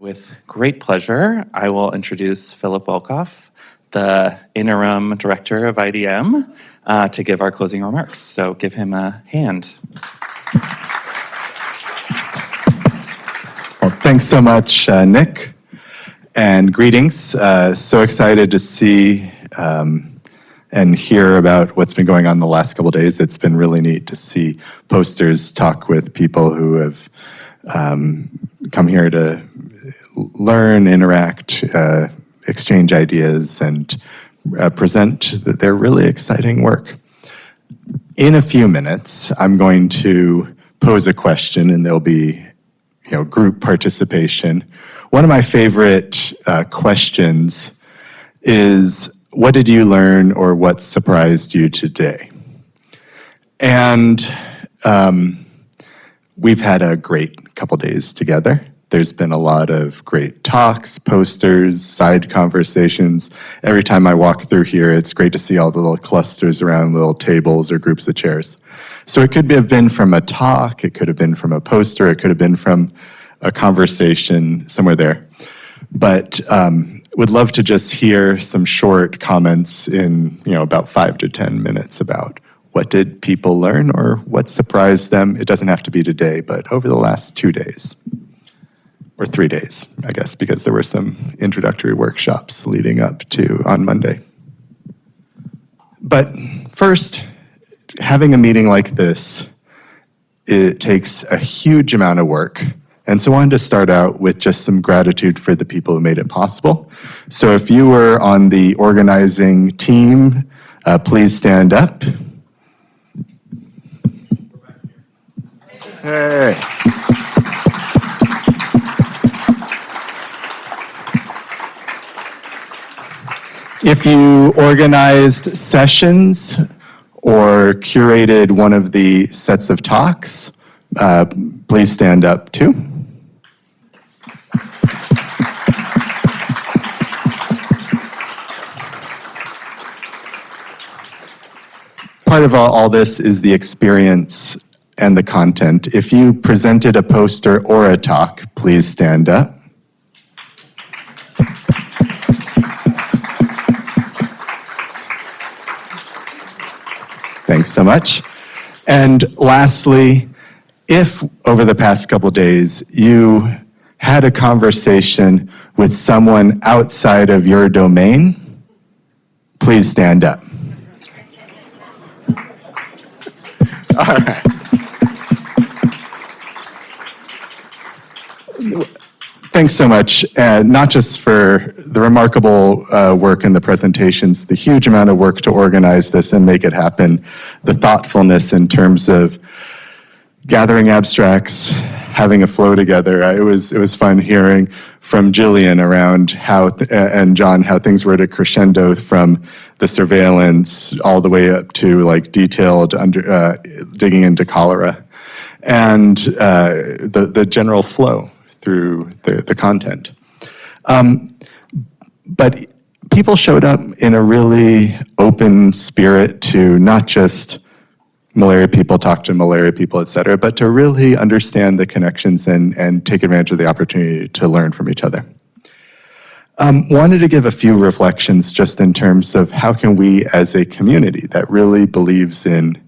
With great pleasure, I will introduce Philip Welkhoff, the interim director of IDM, to give our closing remarks. So give him a hand. Well, thanks so much, Nick, and greetings. So excited to see and hear about what's been going on the last couple of days. It's been really neat to see posters, talk with people who have come here to learn, interact, exchange ideas, and present their really exciting work. In a few minutes, I'm going to pose a question, and there'll be group participation. One of my favorite questions is, what did you learn or what surprised you today? And we've had a great couple days together. There's been a lot of great talks, posters, side conversations. Every time I walk through here, it's great to see all the little clusters around little tables or groups of chairs. So it could have been from a talk, it could have been from a poster, it could have been from a conversation somewhere there. But would love to just hear some short comments in about 5 to 10 minutes about what did people learn or what surprised them. It doesn't have to be today, but over the last 2 days. Or 3 days, I guess, because there were some introductory workshops leading up to on Monday. But first, having a meeting like this, it takes a huge amount of work. And so I wanted to start out with just some gratitude for the people who made it possible. So if you were on the organizing team, please stand up. Hey. If you organized sessions or curated one of the sets of talks, please stand up too. Part of all this is the experience and the content. If you presented a poster or a talk, please stand up. Thanks so much. And lastly, if over the past couple of days you had a conversation with someone outside of your domain, please stand up. All right. Thanks so much, not just for the remarkable work in the presentations, the huge amount of work to organize this and make it happen, the thoughtfulness in terms of gathering abstracts, having a flow together. It was fun hearing from Jillian around how, and John, how things were at a crescendo from the surveillance all the way up to like detailed digging into cholera, and the general flow through the content. But people showed up in a really open spirit to not just malaria people talk to malaria people, et cetera, but to really understand the connections and take advantage of the opportunity to learn from each other. Wanted to give a few reflections just in terms of how can we as a community that really believes in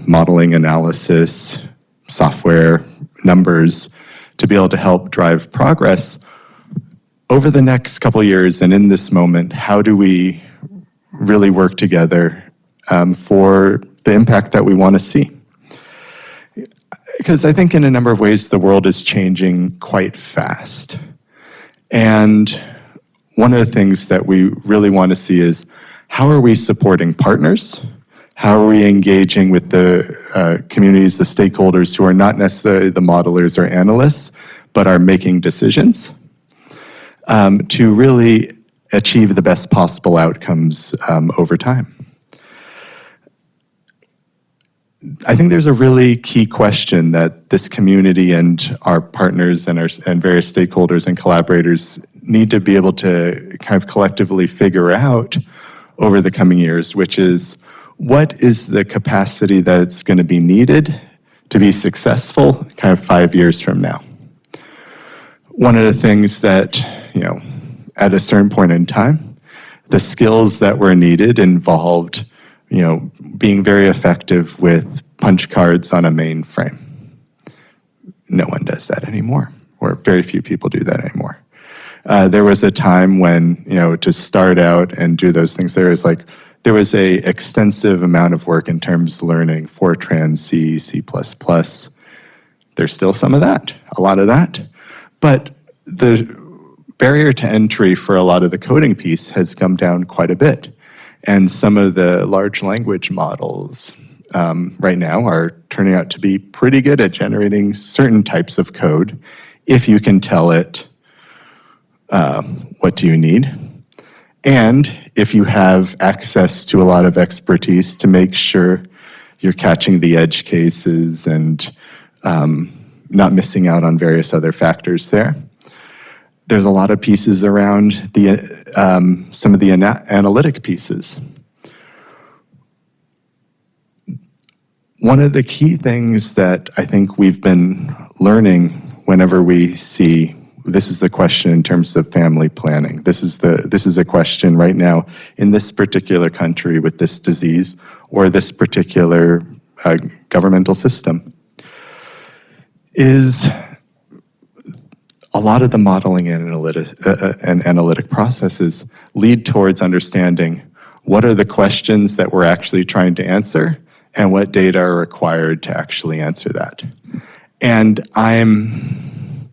modeling analysis, software, numbers, to be able to help drive progress over the next couple of years and in this moment, how do we really work together for the impact that we want to see? Because I think in a number of ways, the world is changing quite fast. And one of the things that we really want to see is how are we supporting partners? How are we engaging with the communities, the stakeholders who are not necessarily the modelers or analysts, but are making decisions to really achieve the best possible outcomes over time? I think there's a really key question that this community and our partners and various stakeholders and collaborators need to be able to kind of collectively figure out over the coming years, which is, what is the capacity that's going to be needed to be successful kind of 5 years from now? One of the things that, at a certain point in time, the skills that were needed involved, being very effective with punch cards on a mainframe. No one does that anymore, or very few people do that anymore. There was a time when, to start out and do those things, there was a extensive amount of work in terms of learning Fortran, C, C++. There's still some of that, a lot of that. But the barrier to entry for a lot of the coding piece has come down quite a bit. And some of the large language models right now are turning out to be pretty good at generating certain types of code if you can tell it what do you need. And if you have access to a lot of expertise to make sure you're catching the edge cases and not missing out on various other factors there. There's a lot of pieces around some of the analytic pieces. One of the key things that I think we've been learning whenever we see, this is the question in terms of family planning. This is a question right now in this particular country with this disease or this particular governmental system, is a lot of the modeling and analytic processes lead towards understanding what are the questions that we're actually trying to answer and what data are required to actually answer that. And I'm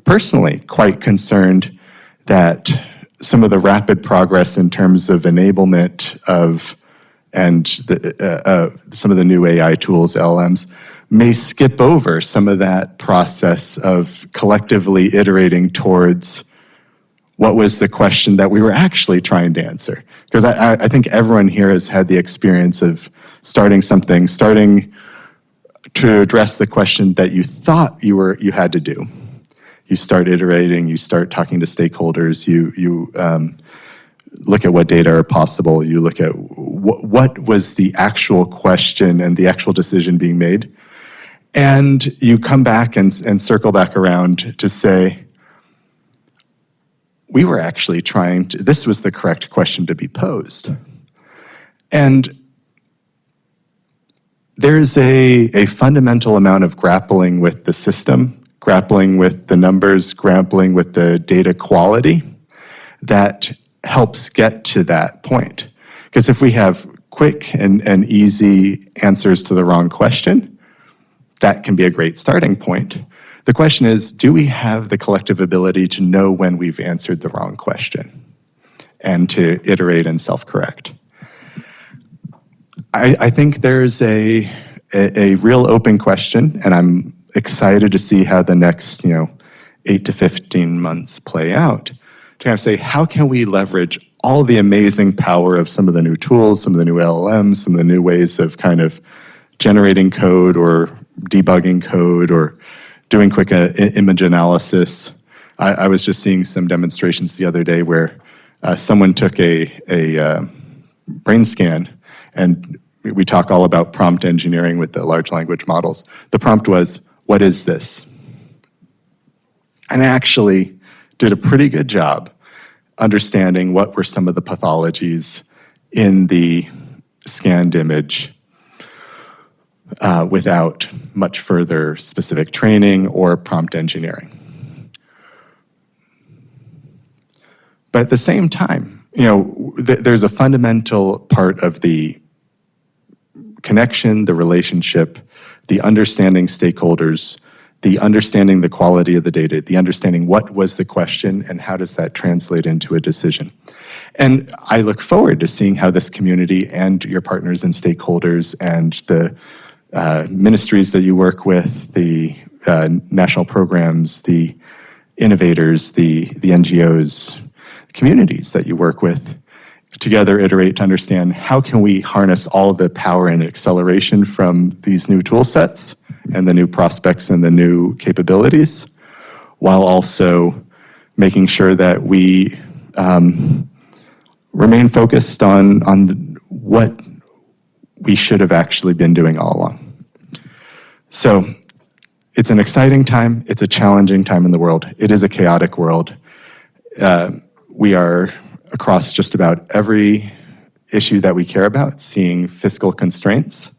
personally quite concerned that some of the rapid progress in terms of enablement of some of the new AI tools, LLMs, may skip over some of that process of collectively iterating towards what was the question that we were actually trying to answer. Because I think everyone here has had the experience of starting to address the question that you thought you had to do. You start iterating, you start talking to stakeholders, you look at what data are possible, you look at what was the actual question and the actual decision being made. And you come back and circle back around to say, we were actually this was the correct question to be posed. And there's a fundamental amount of grappling with the system, grappling with the numbers, grappling with the data quality that helps get to that point. Because if we have quick and easy answers to the wrong question, that can be a great starting point. The question is, do we have the collective ability to know when we've answered the wrong question and to iterate and self-correct? I think there's a real open question, and I'm excited to see how the next 8 to 15 months play out. To kind of say, how can we leverage all the amazing power of some of the new tools, some of the new LLMs, some of the new ways of kind of generating code or debugging code or doing quick image analysis. I was just seeing some demonstrations the other day where someone took a brain scan, and we talk all about prompt engineering with the large language models. The prompt was, what is this? And actually did a pretty good job understanding what were some of the pathologies in the scanned image without much further specific training or prompt engineering. But at the same time, there's a fundamental part of the connection, the relationship, the understanding stakeholders, the understanding the quality of the data, the understanding what was the question and how does that translate into a decision. And I look forward to seeing how this community and your partners and stakeholders and the ministries that you work with, the national programs, the innovators, the NGOs, communities that you work with, together iterate to understand how can we harness all of the power and acceleration from these new tool sets and the new prospects and the new capabilities, while also making sure that we remain focused on what we should have actually been doing all along. So It's an exciting time. It's a challenging time in the world. It is a chaotic world. We are across just about every issue that we care about seeing fiscal constraints.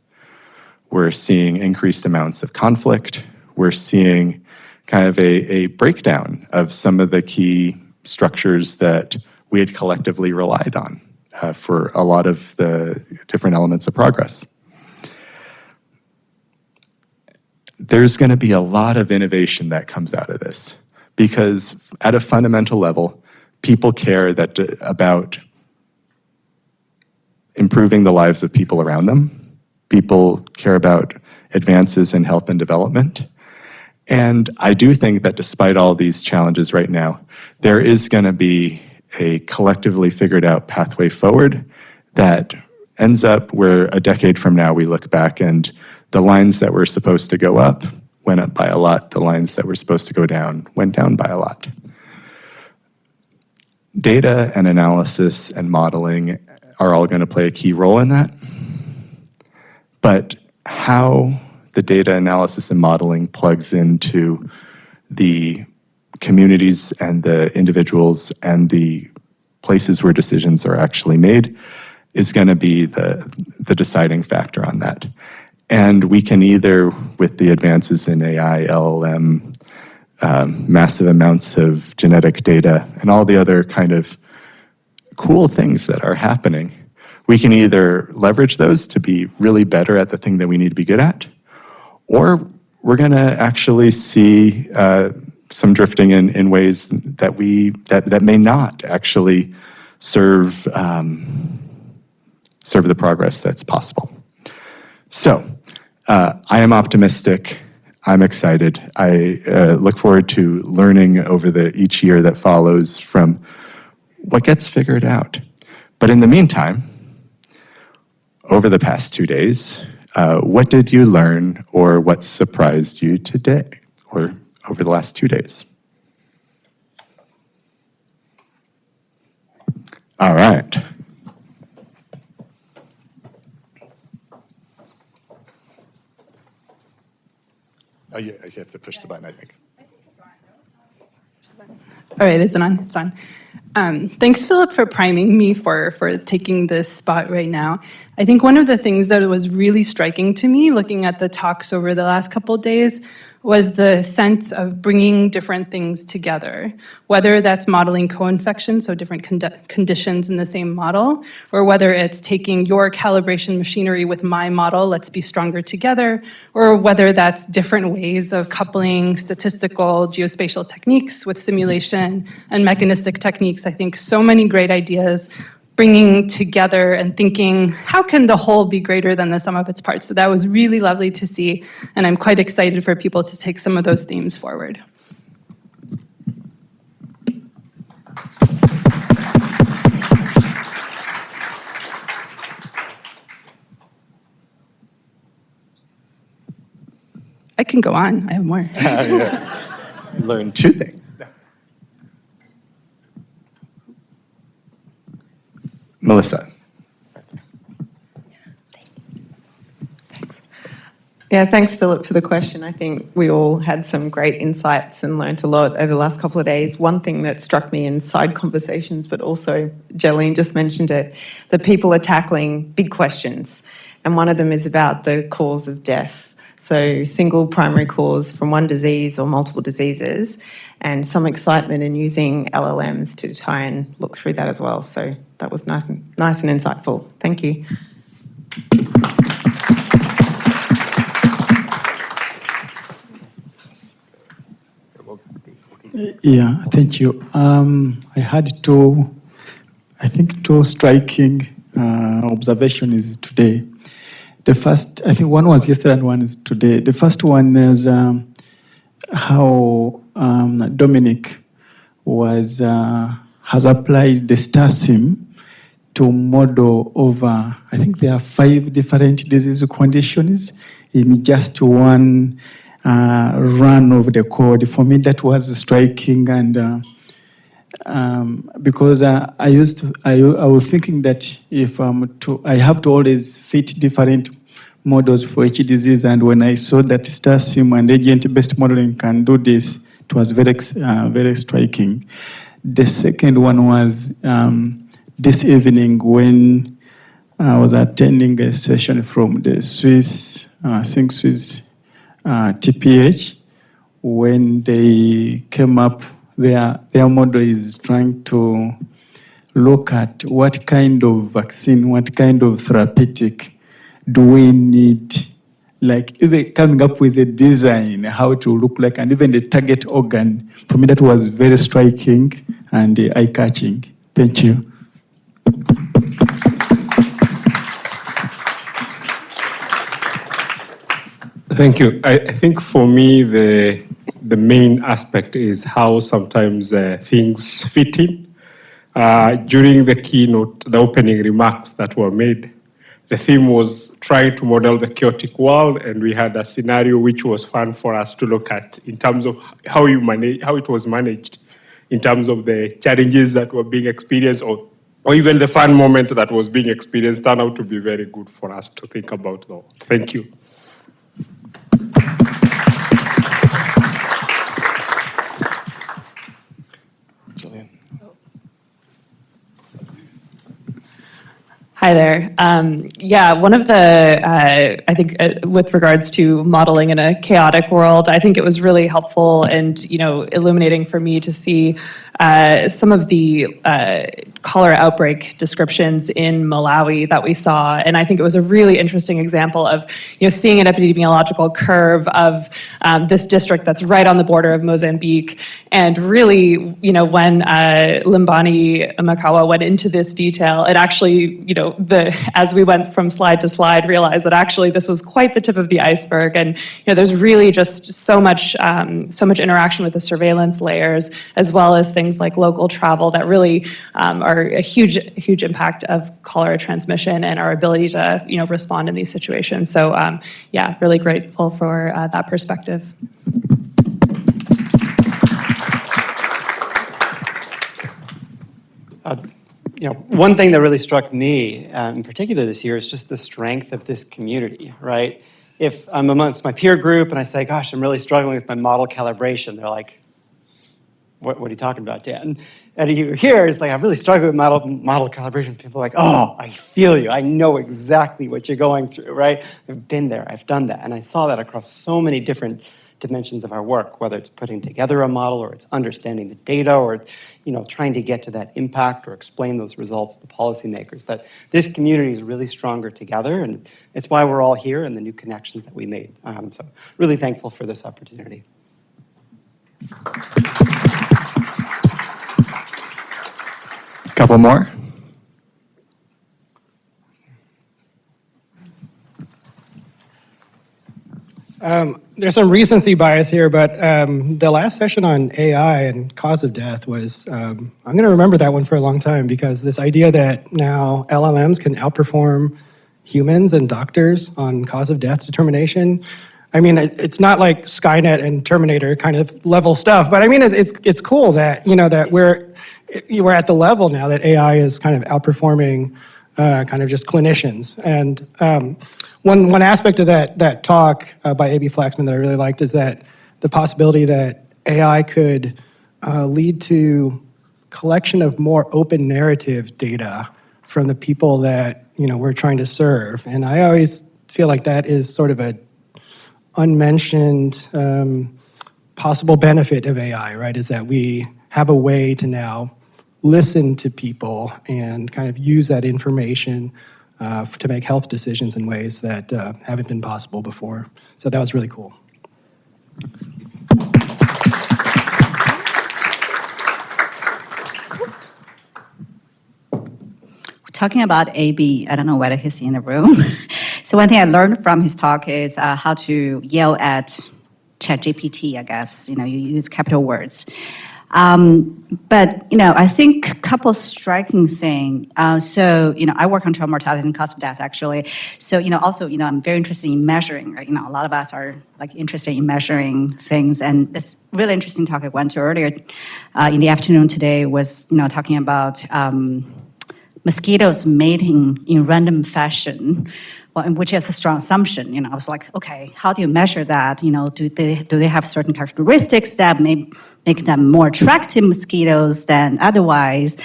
We're seeing increased amounts of conflict. We're seeing kind of a breakdown of some of the key structures that we had collectively relied on for a lot of the different elements of progress. There's going to be a lot of innovation that comes out of this because at a fundamental level, people care about improving the lives of people around them. People care about advances in health and development. And I do think that despite all these challenges right now, there is going to be a collectively figured out pathway forward that ends up where a decade from now we look back and the lines that were supposed to go up went up by a lot. The lines that were supposed to go down went down by a lot. Data and analysis and modeling are all going to play a key role in that. But how the data analysis and modeling plugs into the communities and the individuals and the places where decisions are actually made is going to be the deciding factor on that. And we can either, with the advances in AI, LLM, massive amounts of genetic data, and all the other kind of cool things that are happening, we can either leverage those to be really better at the thing that we need to be good at, or we're going to actually see some drifting in ways that may not actually serve the progress that's possible. So I am optimistic. I'm excited. I look forward to learning over each year that follows from what gets figured out. But in the meantime, over the past 2 days, what did you learn or what surprised you today or over the last 2 days? All right. Oh, yeah, I have to push the button, I think. All right, is it on? It's on. Thanks, Philip, for priming me for taking this spot right now. I think one of the things that was really striking to me, looking at the talks over the last couple of days, was the sense of bringing different things together, whether that's modeling co-infection, so different conditions in the same model, or whether it's taking your calibration machinery with my model, let's be stronger together, or whether that's different ways of coupling statistical geospatial techniques with simulation and mechanistic techniques. I think so many great ideas bringing together and thinking, how can the whole be greater than the sum of its parts? So that was really lovely to see, and I'm quite excited for people to take some of those themes forward. I can go on, I have more. Yeah. I learned 2 things. Melissa. Yeah, thanks, Philip, for the question. I think we all had some great insights and learnt a lot over the last couple of days. One thing that struck me in side conversations, but also Jolene just mentioned it, that people are tackling big questions. And one of them is about the cause of death. So single primary cause from one disease or multiple diseases, and some excitement in using LLMs to try and look through that as well. So that was nice and insightful. Thank you. Yeah, thank you. I had two striking observations today. The first, I think one was yesterday and one is today. The first one is how Dominic has applied the STARSIM to model over, I think there are 5 different disease conditions in just one run of the code. For me, that was striking, and because I was thinking that if I have to always fit different models for each disease. And when I saw that STARSIM and agent-based modeling can do this, it was very striking. The second one was this evening when I was attending a session from the Swiss TPH, when they came up, their model is trying to look at what kind of vaccine, what kind of therapeutic do we need, like even coming up with a design, how to look like, and even the target organ. For me, that was very striking and eye-catching. Thank you. Thank you. I think for me, the main aspect is how sometimes things fit in. During the keynote, the opening remarks that were made, the theme was trying to model the chaotic world, and we had a scenario which was fun for us to look at in terms of how it was managed, in terms of the challenges that were being experienced, or even the fun moment that was being experienced turned out to be very good for us to think about, though. Thank you. Hi there. Yeah, one of the, I think with regards to modeling in a chaotic world, I think it was really helpful and, illuminating for me to see some of the cholera outbreak descriptions in Malawi that we saw. And I think it was a really interesting example of, seeing an epidemiological curve of this district that's right on the border of Mozambique. And really, when Limbani Makawa went into this detail, it actually, as we went from slide to slide, realized that actually this was quite the tip of the iceberg. And there's really just so much interaction with the surveillance layers, as well as things like local travel that really are a huge impact of cholera transmission and our ability to respond in these situations. So yeah, really grateful for that perspective. One thing that really struck me in particular this year is just the strength of this community, right? If I'm amongst my peer group and I say, gosh, I'm really struggling with my model calibration, they're like, what are you talking about, Dan? And you hear, it's like, I'm really struggling with model calibration. People are like, oh, I feel you. I know exactly what you're going through, right? I've been there, I've done that. And I saw that across so many different dimensions of our work, whether it's putting together a model or it's understanding the data or trying to get to that impact or explain those results to policymakers, that this community is really stronger together, and it's why we're all here and the new connections that we made. So really thankful for this opportunity. Couple more. There's some recency bias here, but the last session on AI and cause of death was, I'm going to remember that one for a long time, because this idea that now LLMs can outperform humans and doctors on cause of death determination. I mean, it's not like Skynet and Terminator kind of level stuff, but I mean, it's cool that, that we're at the level now that AI is kind of outperforming kind of just clinicians. And one aspect of that talk by A.B. Flaxman that I really liked is that the possibility that AI could lead to collection of more open narrative data from the people that we're trying to serve. And I always feel like that is sort of a unmentioned possible benefit of AI, right? Is that we have a way to now listen to people and kind of use that information to make health decisions in ways that haven't been possible before. So that was really cool. Talking about AB, I don't know whether he's in the room. So one thing I learned from his talk is how to yell at ChatGPT, I guess. You use capital words. But, I think a couple striking thing. So, I work on child mortality and cause of death, actually. So, also, I'm very interested in measuring, right? A lot of us are interested in measuring things. And this really interesting talk I went to earlier in the afternoon today was, talking about mosquitoes mating in random fashion well, and which is a strong assumption. I was like, okay, how do you measure that? Do they have certain characteristics that may make them more attractive mosquitoes than otherwise?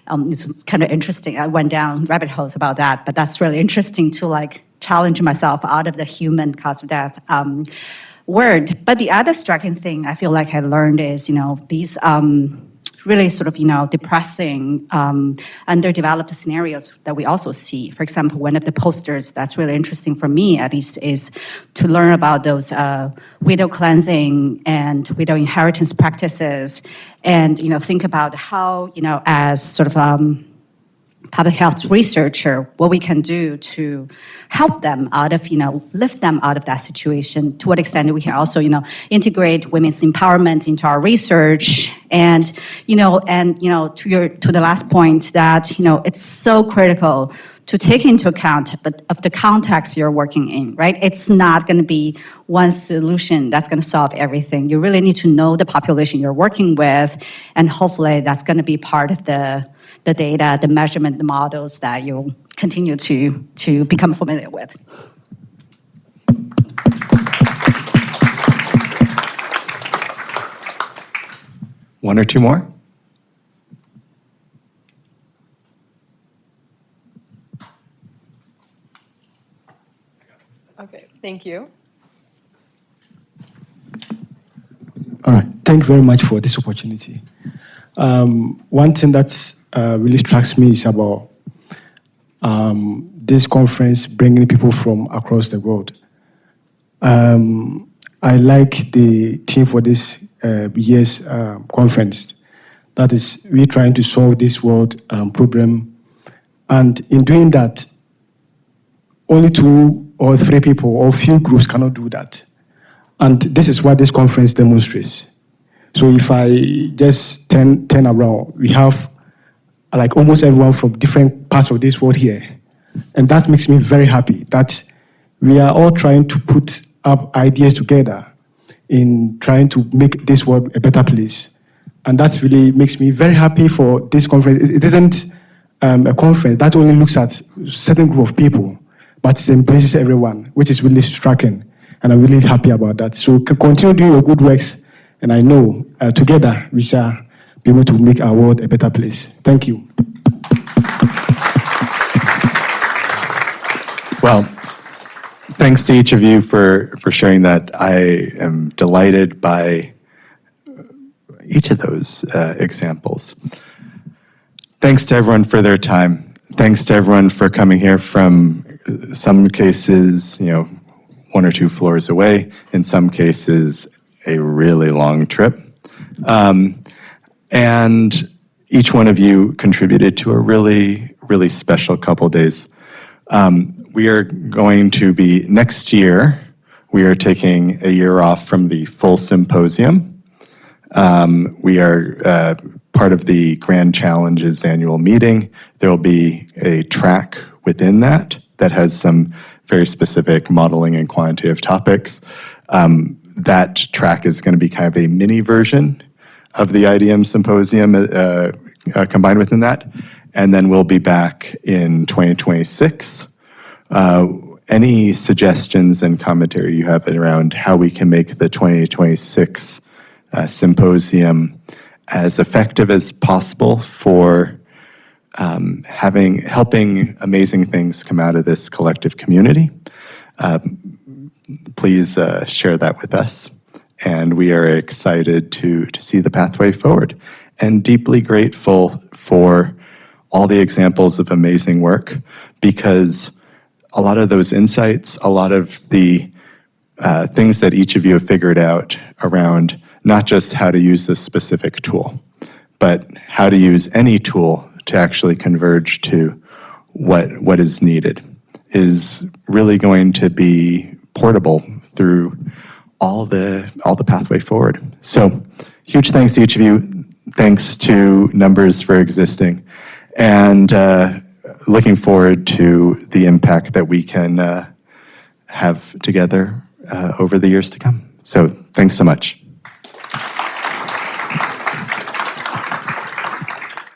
It's kind of interesting. I went down rabbit holes about that, but that's really interesting to challenge myself out of the human cause of death word. But the other striking thing I feel like I learned is, these really sort of, depressing, underdeveloped scenarios that we also see. For example, one of the posters that's really interesting for me, at least, is to learn about those widow cleansing and widow inheritance practices, and think about how, as sort of public health researcher, what we can do to help them out of, lift them out of that situation. To what extent we can also, integrate women's empowerment into our research, and, to the last point that, it's so critical to take into account of the context you're working in, right? It's not going to be one solution that's going to solve everything. You really need to know the population you're working with, and hopefully that's going to be part of the data, the measurement, the models that you'll continue to become familiar with. One or two more? Okay, thank you. All right, thank you very much for this opportunity. One thing that really strikes me is about this conference bringing people from across the world. I like the theme for this year's conference. That is, we're trying to solve this world problem. And in doing that, only 2 or 3 people or few groups cannot do that. And this is what this conference demonstrates. So if I just turn around, we have almost everyone from different parts of this world here. And that makes me very happy that we are all trying to put up ideas together in trying to make this world a better place. And that really makes me very happy for this conference. It isn't a conference that only looks at a certain group of people, but it embraces everyone, which is really striking. And I'm really happy about that. So continue doing your good works. And I know together we shall be able to make our world a better place. Thank you. Well, thanks to each of you for sharing that. I am delighted by each of those examples. Thanks to everyone for their time. Thanks to everyone for coming here from some cases, 1 or 2 floors away. In some cases, a really long trip. And each one of you contributed to a really, really special couple days. We are going to be, next year, we are taking a year off from the full symposium. We are part of the Grand Challenges annual meeting. There will be a track within that has some very specific modeling and quantitative topics. That track is going to be kind of a mini version of the IDM Symposium combined within that. And then we'll be back in 2026. Any suggestions and commentary you have around how we can make the 2026 symposium as effective as possible for helping amazing things come out of this collective community, please share that with us. And we are excited to see the pathway forward, and deeply grateful for all the examples of amazing work, because a lot of those insights, a lot of the things that each of you have figured out around not just how to use this specific tool, but how to use any tool to actually converge to what is needed, is really going to be portable through all the pathway forward. So huge thanks to each of you. Thanks to Numbers for existing, and looking forward to the impact that we can have together over the years to come. So thanks so much.